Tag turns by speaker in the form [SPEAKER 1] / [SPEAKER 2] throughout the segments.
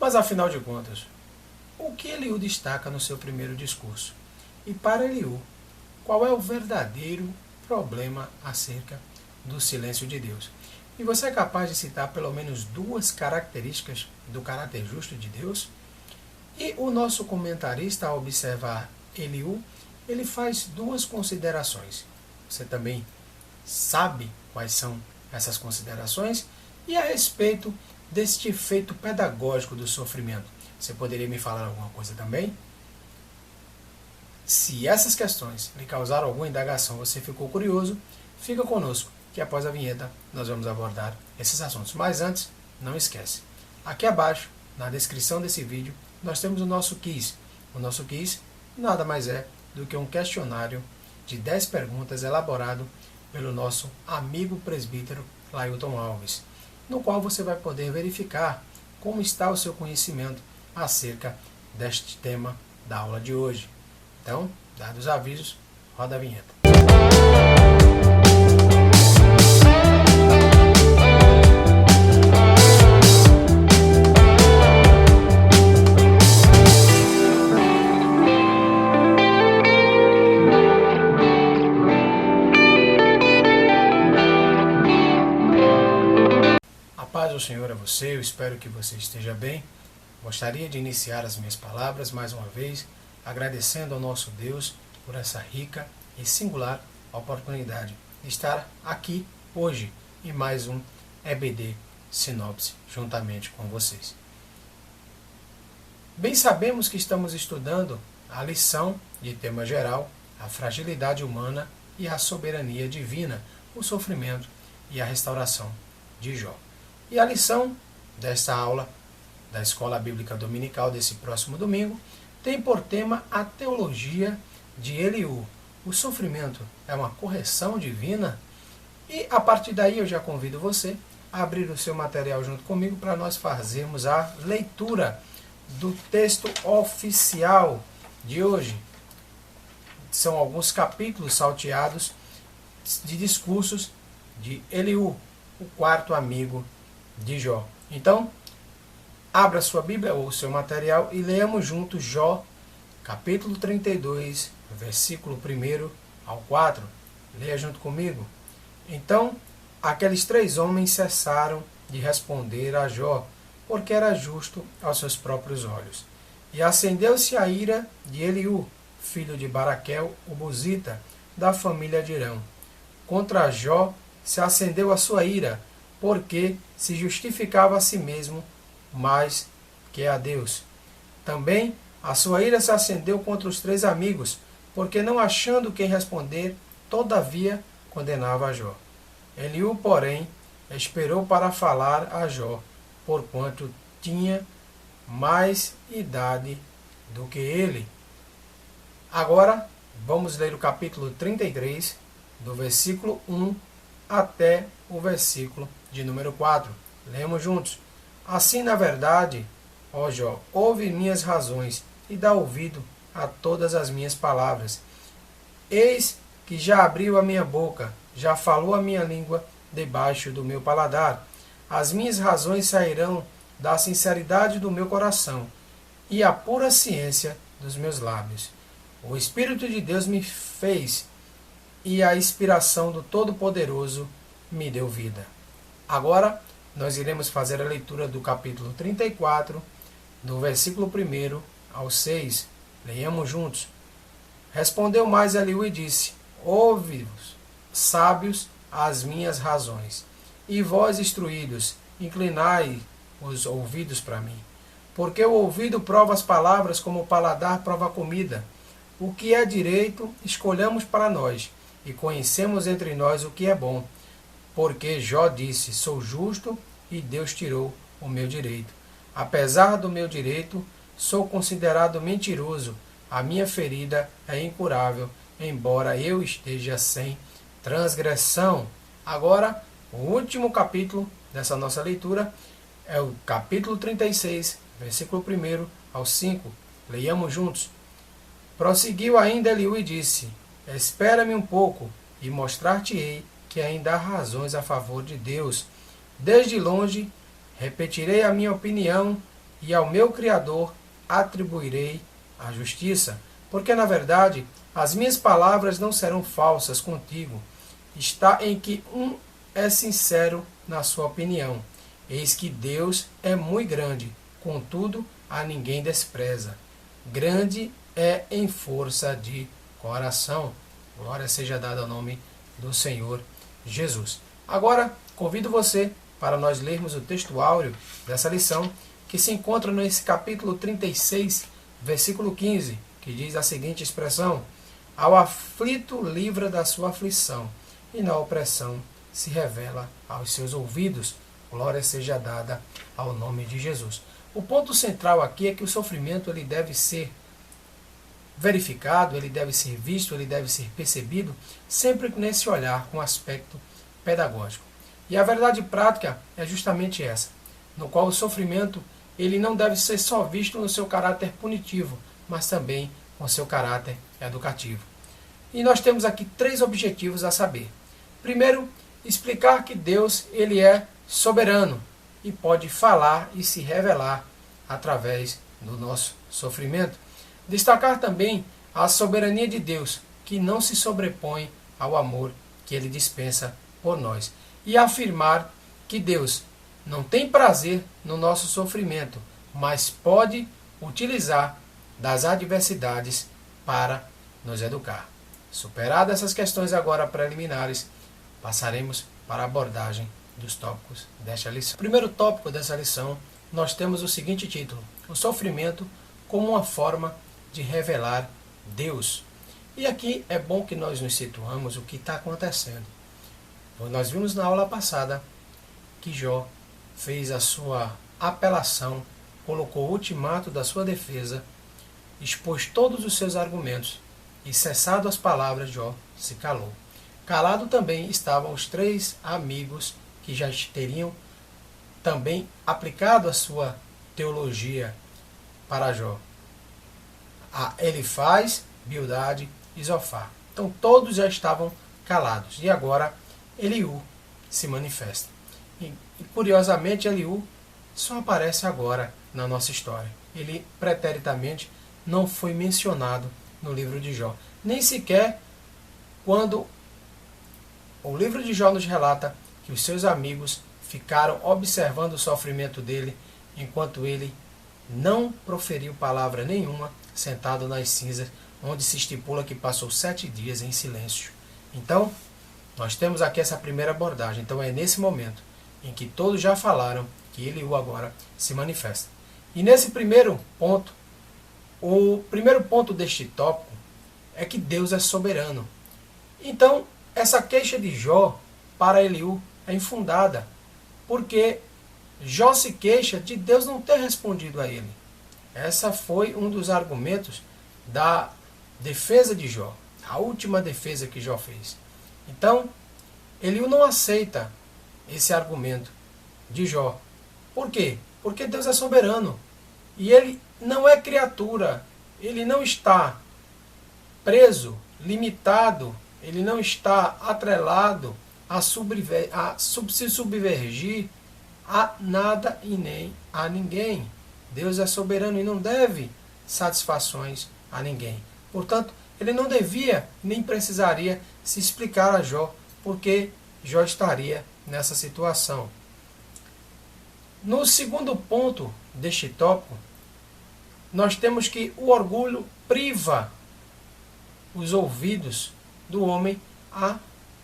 [SPEAKER 1] Mas afinal de contas, o que Eliú destaca no seu primeiro discurso? E para Eliú, qual é o verdadeiro problema acerca do silêncio de Deus? E você é capaz de citar pelo menos duas características do caráter justo de Deus? E o nosso comentarista, ao observar Eliú, ele faz duas considerações. Você também sabe quais são essas considerações? E a respeito deste efeito pedagógico do sofrimento, você poderia me falar alguma coisa também? Se essas questões lhe causaram alguma indagação, você ficou curioso, fica conosco, que após a vinheta nós vamos abordar esses assuntos. Mas antes, não esquece, aqui abaixo, na descrição desse vídeo, nós temos o nosso quiz. O nosso quiz nada mais é do que um questionário de 10 perguntas elaborado pelo nosso amigo presbítero Lailton Alves, no qual você vai poder verificar como está o seu conhecimento acerca deste tema da aula de hoje. Então, dados os avisos, roda a vinheta. A paz do Senhor a você, eu espero que você esteja bem. Gostaria de iniciar as minhas palavras mais uma vez, agradecendo ao nosso Deus por essa rica e singular oportunidade de estar aqui hoje em mais um EBD Sinopse juntamente com vocês. Bem sabemos que estamos estudando a lição de tema geral, a fragilidade humana e a soberania divina, o sofrimento e a restauração de Jó. E a lição desta aula da Escola Bíblica Dominical desse próximo domingo tem por tema a teologia de Eliú. O sofrimento é uma correção divina? E a partir daí eu já convido você a abrir o seu material junto comigo para nós fazermos a leitura do texto oficial de hoje. São alguns capítulos salteados de discursos de Eliú, o quarto amigo de Jó. Então, abra sua Bíblia ou o seu material e leamos juntos Jó, capítulo 32, versículo 1 ao 4. Leia junto comigo. Então, aqueles 3 homens cessaram de responder a Jó, porque era justo aos seus próprios olhos. E acendeu-se a ira de Eliú, filho de Baraquel, o Buzita, da família de Irão. Contra Jó se acendeu a sua ira, porque se justificava a si mesmo mais que a Deus. Também a sua ira se acendeu contra os 3 amigos, porque não achando quem responder, todavia condenava a Jó. Eliú, porém, esperou para falar a Jó, porquanto tinha mais idade do que ele. Agora, vamos ler o capítulo 33, do versículo 1 até o versículo de número 4. Lemos juntos. Assim, na verdade, ó Jó, ouve minhas razões e dá ouvido a todas as minhas palavras. Eis que já abriu a minha boca, já falou a minha língua debaixo do meu paladar. As minhas razões sairão da sinceridade do meu coração e a pura ciência dos meus lábios. O Espírito de Deus me fez e a inspiração do Todo-Poderoso me deu vida. Agora, nós iremos fazer a leitura do capítulo 34, do versículo 1 ao 6. Leiamos juntos. Respondeu mais Eliú e disse: Ouve-vos, sábios, as minhas razões, e vós, instruídos, inclinai os ouvidos para mim. Porque o ouvido prova as palavras como o paladar prova a comida. O que é direito, escolhamos para nós, e conhecemos entre nós o que é bom. Porque Jó disse: Sou justo, e Deus tirou o meu direito. Apesar do meu direito, sou considerado mentiroso. A minha ferida é incurável, embora eu esteja sem transgressão. Agora, o último capítulo dessa nossa leitura é o capítulo 36, versículo 1 ao 5. Leiamos juntos. Prosseguiu ainda Eliú e disse: Espera-me um pouco, e mostrar-te-ei que ainda há razões a favor de Deus. Desde longe repetirei a minha opinião e ao meu Criador atribuirei a justiça, porque na verdade as minhas palavras não serão falsas contigo. Está em que um é sincero na sua opinião. Eis que Deus é muito grande, contudo a ninguém despreza. Grande é em força de coração. Glória seja dada ao nome do Senhor Jesus. Agora, convido você para nós lermos o texto áureo dessa lição, que se encontra nesse capítulo 36, versículo 15, que diz a seguinte expressão: ao aflito livra da sua aflição, e na opressão se revela aos seus ouvidos. Glória seja dada ao nome de Jesus. O ponto central aqui é que o sofrimento ele deve ser verificado, ele deve ser visto, ele deve ser percebido, sempre nesse olhar com aspecto pedagógico. E a verdade prática é justamente essa, no qual o sofrimento ele não deve ser só visto no seu caráter punitivo, mas também com seu caráter educativo. E nós temos aqui 3 objetivos a saber. Primeiro, explicar que Deus ele é soberano e pode falar e se revelar através do nosso sofrimento. Destacar também a soberania de Deus, que não se sobrepõe ao amor que ele dispensa por nós. E afirmar que Deus não tem prazer no nosso sofrimento, mas pode utilizar das adversidades para nos educar. Superadas essas questões agora preliminares, passaremos para a abordagem dos tópicos desta lição. O primeiro tópico dessa lição, nós temos o seguinte título: o sofrimento como uma forma de revelar Deus. E aqui é bom que nós nos situamos o que está acontecendo. Nós vimos na aula passada que Jó fez a sua apelação, colocou o ultimato da sua defesa, expôs todos os seus argumentos e, cessado as palavras, Jó se calou. Calado também estavam os 3 amigos que já teriam também aplicado a sua teologia para Jó: a Elifaz, Bildade e Zofar. Então todos já estavam calados. E agora Eliú se manifesta. E curiosamente Eliú só aparece agora na nossa história. Ele preteritamente não foi mencionado no livro de Jó. Nem sequer quando o livro de Jó nos relata que os seus amigos ficaram observando o sofrimento dele, enquanto ele não proferiu palavra nenhuma, sentado nas cinzas, onde se estipula que passou 7 dias em silêncio. Então, nós temos aqui essa primeira abordagem. Então é nesse momento em que todos já falaram que Eliú agora se manifesta. E nesse primeiro ponto, o primeiro ponto deste tópico é que Deus é soberano. Então, essa queixa de Jó para Eliú é infundada, porque Jó se queixa de Deus não ter respondido a ele. Essa foi um dos argumentos da defesa de Jó, a última defesa que Jó fez. Então, Eliú não aceita esse argumento de Jó. Por quê? Porque Deus é soberano. E ele não é criatura. Ele não está preso, limitado, ele não está atrelado a se subvergir a nada e nem a ninguém. Deus é soberano e não deve satisfações a ninguém. Portanto, ele não devia nem precisaria se explicar a Jó, porque Jó estaria nessa situação. No segundo ponto deste tópico, nós temos que o orgulho priva os ouvidos do homem a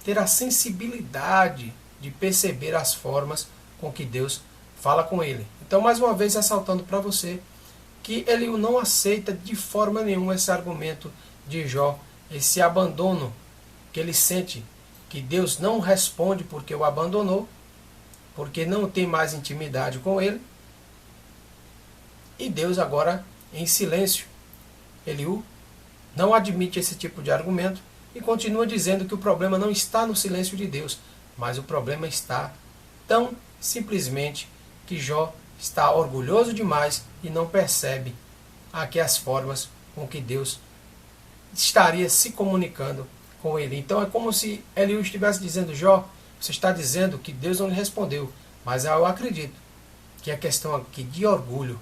[SPEAKER 1] ter a sensibilidade de perceber as formas com que Deus fala com ele. Então, mais uma vez, ressaltando para você que ele não aceita de forma nenhuma esse argumento de Jó, esse abandono que ele sente, que Deus não responde porque o abandonou, porque não tem mais intimidade com ele, e Deus agora em silêncio. Eliú não admite esse tipo de argumento e continua dizendo que o problema não está no silêncio de Deus, mas o problema está tão simplesmente que Jó está orgulhoso demais e não percebe aqui as formas com que Deus estaria se comunicando com ele. Então é como se Eliú estivesse dizendo: Jó, você está dizendo que Deus não lhe respondeu, mas eu acredito que a questão aqui de orgulho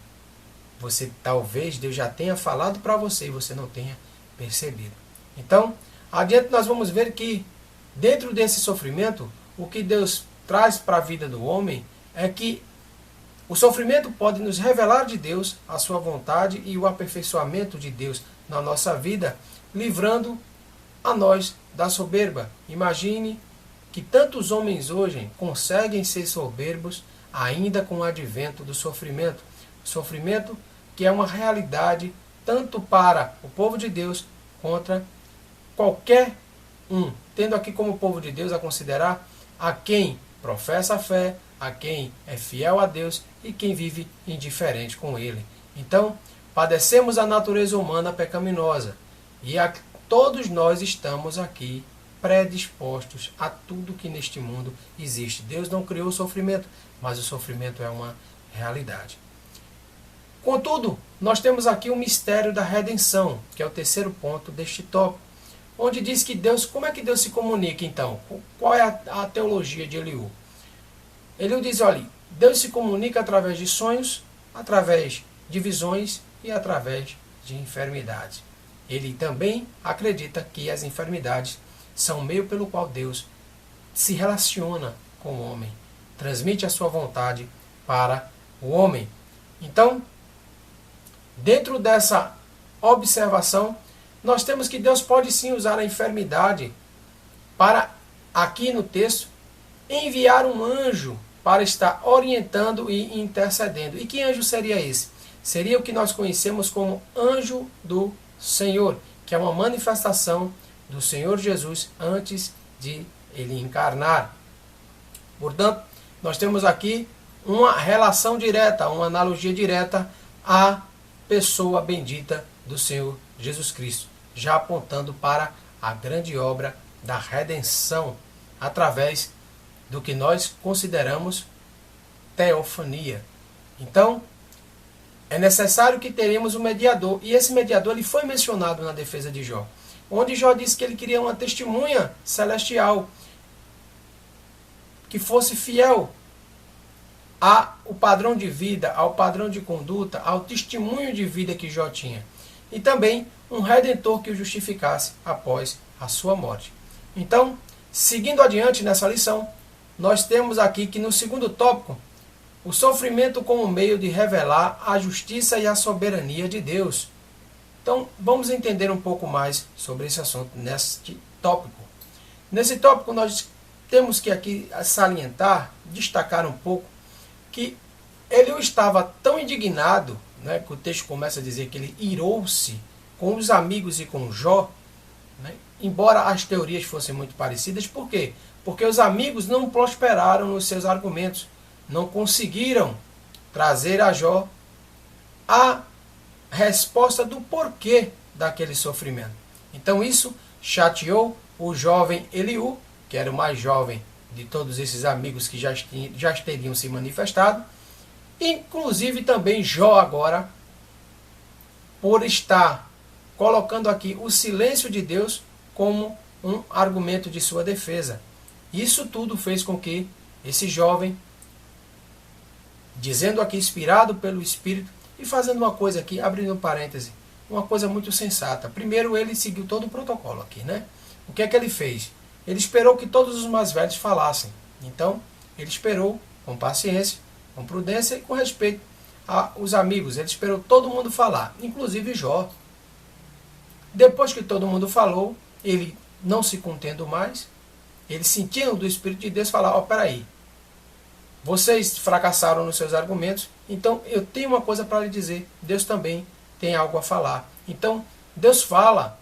[SPEAKER 1] Talvez Deus já tenha falado para você e você não tenha percebido. Então, adiante nós vamos ver que dentro desse sofrimento, o que Deus traz para a vida do homem é que o sofrimento pode nos revelar de Deus a sua vontade e o aperfeiçoamento de Deus na nossa vida, livrando a nós da soberba. Imagine que tantos homens hoje conseguem ser soberbos ainda com o advento do sofrimento. Sofrimento que é uma realidade tanto para o povo de Deus contra qualquer um, tendo aqui como povo de Deus a considerar a quem professa a fé, a quem é fiel a Deus e quem vive indiferente com Ele. Então, padecemos a natureza humana pecaminosa e todos nós estamos aqui predispostos a tudo que neste mundo existe. Deus não criou o sofrimento, mas o sofrimento é uma realidade. Contudo, nós temos aqui o mistério da redenção, que é o terceiro ponto deste tópico, onde diz que Deus, como é que Deus se comunica então? Qual é a teologia de Eliú? Eliú diz, olha, Deus se comunica através de sonhos, através de visões e através de enfermidades. Ele também acredita que as enfermidades são o meio pelo qual Deus se relaciona com o homem, transmite a sua vontade para o homem. Então, dentro dessa observação, nós temos que Deus pode sim usar a enfermidade para, aqui no texto, enviar um anjo para estar orientando e intercedendo. E que anjo seria esse? Seria o que nós conhecemos como anjo do Senhor, que é uma manifestação do Senhor Jesus antes de ele encarnar. Portanto, nós temos aqui uma relação direta, uma analogia direta à pessoa bendita do Senhor Jesus Cristo, já apontando para a grande obra da redenção através do que nós consideramos teofania. Então, é necessário que teremos um mediador, e esse mediador ele foi mencionado na defesa de Jó, onde Jó disse que ele queria uma testemunha celestial que fosse fiel ao padrão de vida, ao padrão de conduta, ao testemunho de vida que Jó tinha. E também um redentor que o justificasse após a sua morte. Então, seguindo adiante nessa lição, nós temos aqui que no segundo tópico, o sofrimento como meio de revelar a justiça e a soberania de Deus. Então, vamos entender um pouco mais sobre esse assunto neste tópico. Nesse tópico, nós temos que aqui salientar, destacar um pouco, que ele estava tão indignado, né, que o texto começa a dizer que ele irou-se com os amigos e com Jó, né, embora as teorias fossem muito parecidas. Por quê? Porque os amigos não prosperaram nos seus argumentos, não conseguiram trazer a Jó a resposta do porquê daquele sofrimento. Então isso chateou o jovem Eliú, que era o mais jovem de todos esses amigos que já teriam se manifestado, inclusive também Jó agora, por estar colocando aqui o silêncio de Deus como um argumento de sua defesa. Isso tudo fez com que esse jovem, dizendo aqui inspirado pelo Espírito, e fazendo uma coisa aqui, abrindo um parêntese, uma coisa muito sensata. Primeiro ele seguiu todo o protocolo aqui, né? O que é que ele fez? Ele esperou que todos os mais velhos falassem. Então, ele esperou com paciência, com prudência e com respeito aos amigos. Ele esperou todo mundo falar, inclusive Jó. Depois que todo mundo falou, ele não se contendo mais, ele sentindo do Espírito de Deus falar, peraí, vocês fracassaram nos seus argumentos, então eu tenho uma coisa para lhe dizer, Deus também tem algo a falar. Então, Deus fala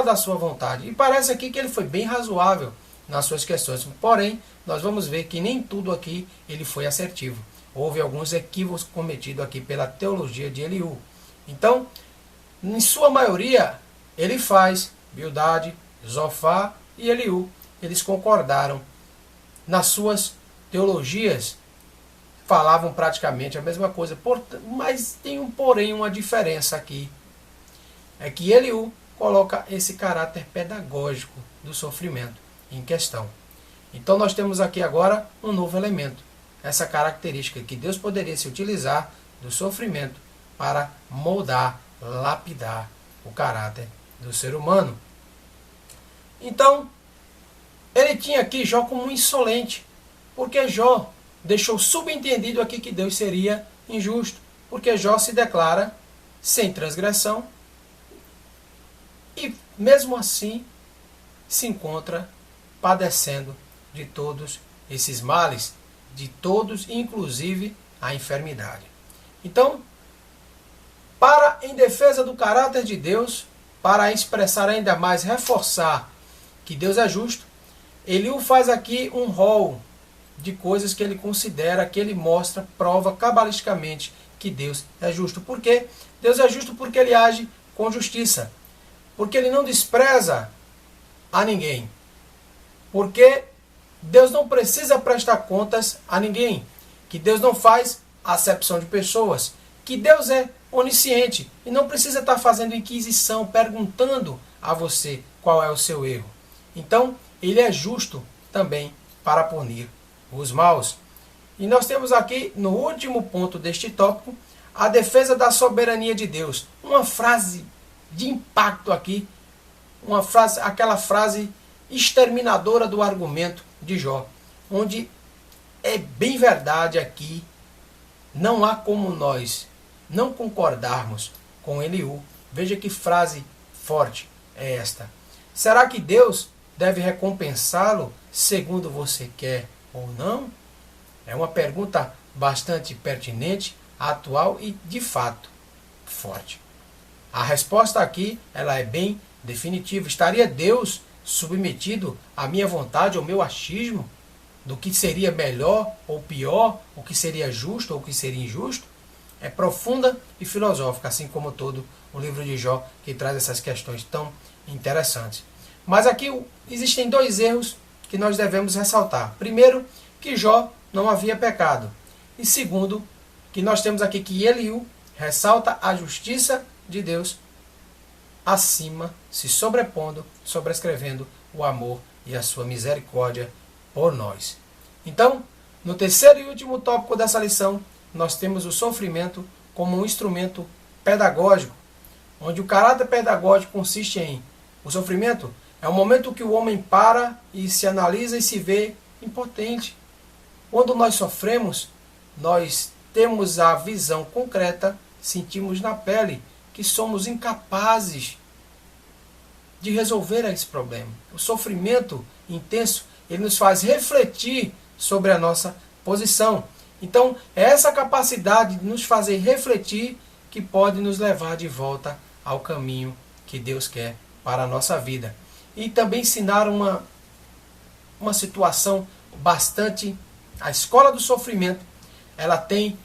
[SPEAKER 1] da sua vontade. E parece aqui que ele foi bem razoável nas suas questões. Porém, nós vamos ver que nem tudo aqui ele foi assertivo. Houve alguns equívocos cometidos aqui pela teologia de Eliú. Então, em sua maioria, ele faz, Bildade, Zofar e Eliú, eles concordaram nas suas teologias, falavam praticamente a mesma coisa, mas tem porém uma diferença aqui, é que Eliú coloca esse caráter pedagógico do sofrimento em questão. Então nós temos aqui agora um novo elemento, essa característica que Deus poderia se utilizar do sofrimento para moldar, lapidar o caráter do ser humano. Então, ele tinha aqui Jó como um insolente, porque Jó deixou subentendido aqui que Deus seria injusto, porque Jó se declara sem transgressão e mesmo assim se encontra padecendo de todos esses males, de todos, inclusive a enfermidade. Então, em defesa do caráter de Deus, para expressar ainda mais, reforçar que Deus é justo, Eliú faz aqui um rol de coisas que ele considera, que ele mostra, prova cabalisticamente que Deus é justo. Por quê? Deus é justo porque ele age com justiça, porque ele não despreza a ninguém, porque Deus não precisa prestar contas a ninguém, que Deus não faz acepção de pessoas, que Deus é onisciente e não precisa estar fazendo inquisição, perguntando a você qual é o seu erro. Então, ele é justo também para punir os maus. E nós temos aqui, no último ponto deste tópico, a defesa da soberania de Deus. Uma frase de impacto aqui, aquela frase exterminadora do argumento de Jó, onde é bem verdade aqui, não há como nós não concordarmos com Eliú. Veja que frase forte é esta. Será que Deus deve recompensá-lo segundo você quer ou não? É uma pergunta bastante pertinente, atual e, de fato, forte. A resposta aqui ela é bem definitiva. Estaria Deus submetido à minha vontade, ao meu achismo, do que seria melhor ou pior, o que seria justo ou o que seria injusto? É profunda e filosófica, assim como todo o livro de Jó, que traz essas questões tão interessantes. Mas aqui existem dois erros que nós devemos ressaltar. Primeiro, que Jó não havia pecado. E segundo, que nós temos aqui que Eliú ressalta a justiça de Deus acima, se sobrepondo, sobrescrevendo o amor e a sua misericórdia por nós. Então, no terceiro e último tópico dessa lição, nós temos o sofrimento como um instrumento pedagógico, onde o caráter pedagógico consiste em: o sofrimento é o momento que o homem para e se analisa e se vê impotente. Quando nós sofremos, nós temos a visão concreta, sentimos na pele que somos incapazes de resolver esse problema. O sofrimento intenso, ele nos faz refletir sobre a nossa posição. Então, é essa capacidade de nos fazer refletir que pode nos levar de volta ao caminho que Deus quer para a nossa vida. E também ensinar uma situação bastante... A escola do sofrimento, ela tem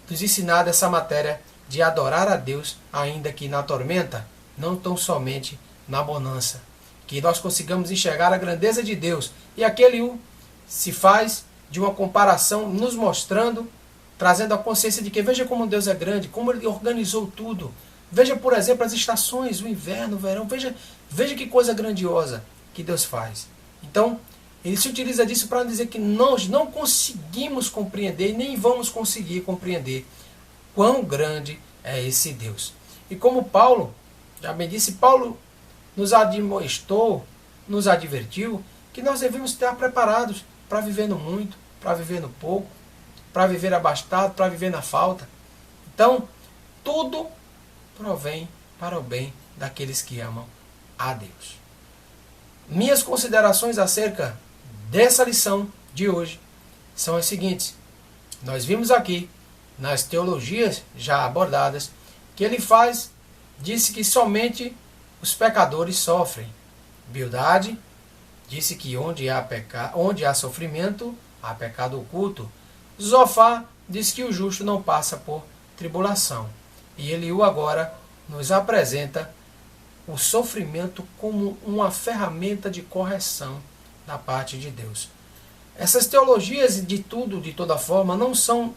[SPEAKER 1] nos ensinado essa matéria de adorar a Deus, ainda que na tormenta, não tão somente na bonança. Que nós consigamos enxergar a grandeza de Deus. E aquele se faz de uma comparação, nos mostrando, trazendo a consciência de que veja como Deus é grande, como Ele organizou tudo. Veja, por exemplo, as estações, o inverno, o verão. Veja que coisa grandiosa que Deus faz. Então, ele se utiliza disso para dizer que nós não conseguimos compreender e nem vamos conseguir compreender quão grande é esse Deus. E como Paulo, já bem disse, Paulo nos admoestou, nos advertiu que nós devemos estar preparados para viver no muito, para viver no pouco, para viver abastado, para viver na falta. Então, tudo provém para o bem daqueles que amam a Deus. Minhas considerações acerca dessa lição de hoje são as seguintes. Nós vimos aqui, nas teologias já abordadas, que ele disse que somente os pecadores sofrem. Bildade disse que onde há sofrimento, há pecado oculto. Zofar disse que o justo não passa por tribulação. E Eliú agora nos apresenta o sofrimento como uma ferramenta de correção da parte de Deus. Essas teologias de toda forma, não são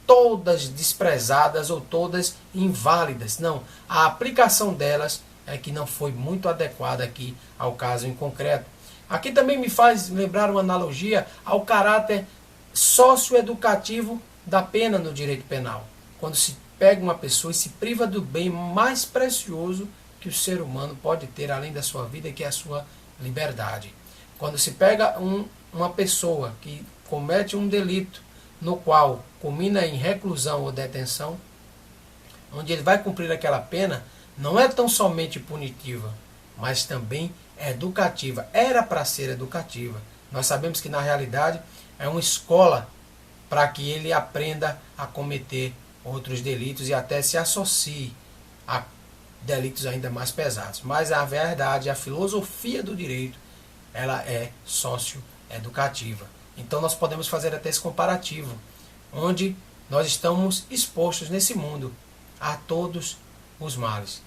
[SPEAKER 1] todas desprezadas ou todas inválidas. Não, a aplicação delas é que não foi muito adequada aqui ao caso em concreto. Aqui também me faz lembrar uma analogia ao caráter socioeducativo da pena no direito penal. Quando se pega uma pessoa e se priva do bem mais precioso que o ser humano pode ter além da sua vida, que é a sua liberdade. Quando se pega uma pessoa que comete um delito no qual culmina em reclusão ou detenção, onde ele vai cumprir aquela pena, não é tão somente punitiva, mas também educativa. Era para ser educativa. Nós sabemos que na realidade é uma escola para que ele aprenda a cometer outros delitos e até se associe a delitos ainda mais pesados. Mas a verdade, a filosofia do direito, ela é socioeducativa. Então nós podemos fazer até esse comparativo, onde nós estamos expostos nesse mundo a todos os males.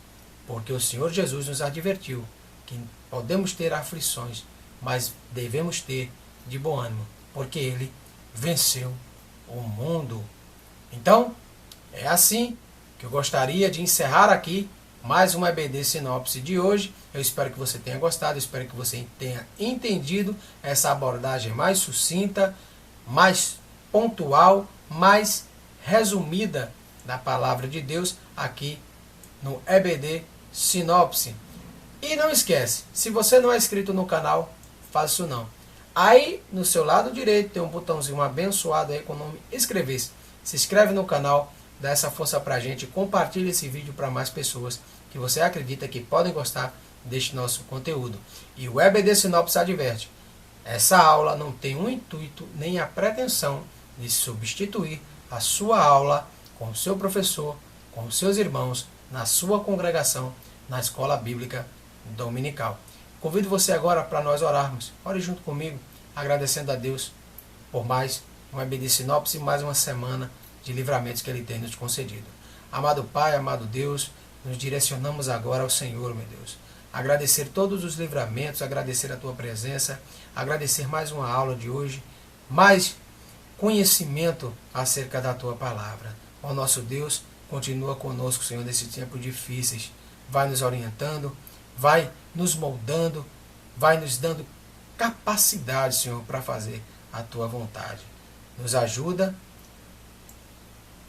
[SPEAKER 1] Porque o Senhor Jesus nos advertiu que podemos ter aflições, mas devemos ter de bom ânimo, porque Ele venceu o mundo. Então, é assim que eu gostaria de encerrar aqui mais uma EBD Sinopse de hoje. Eu espero que você tenha gostado, eu espero que você tenha entendido essa abordagem mais sucinta, mais pontual, mais resumida da palavra de Deus aqui no EBD Sinopse. E não esquece, se você não é inscrito no canal, faça isso não. Aí no seu lado direito tem um botãozinho abençoado aí com o nome inscrever-se. Se inscreve no canal, dá essa força pra gente, compartilha esse vídeo para mais pessoas que você acredita que podem gostar deste nosso conteúdo. E o EBD Sinopse adverte, essa aula não tem o intuito nem a pretensão de substituir a sua aula com o seu professor, com os seus irmãos, na sua congregação, na escola bíblica dominical. Convido você agora para nós orarmos. Ore junto comigo, agradecendo a Deus por mais um EBD Sinopse e mais uma semana de livramentos que Ele tem nos concedido. Amado Pai, amado Deus, nos direcionamos agora ao Senhor, meu Deus. Agradecer todos os livramentos, agradecer a Tua presença, agradecer mais uma aula de hoje, mais conhecimento acerca da Tua palavra. Ó nosso Deus, continua conosco, Senhor, nesses tempos difíceis. Vai nos orientando, vai nos moldando, vai nos dando capacidade, Senhor, para fazer a Tua vontade. Nos ajuda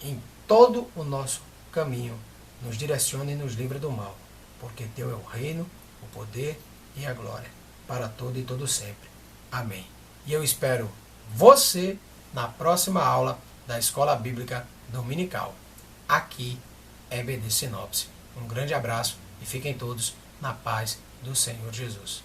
[SPEAKER 1] em todo o nosso caminho. Nos direciona e nos livra do mal. Porque Teu é o reino, o poder e a glória, para todo e todo sempre. Amém. E eu espero você na próxima aula da Escola Bíblica Dominical. Aqui, EBD Sinopse. Um grande abraço e fiquem todos na paz do Senhor Jesus.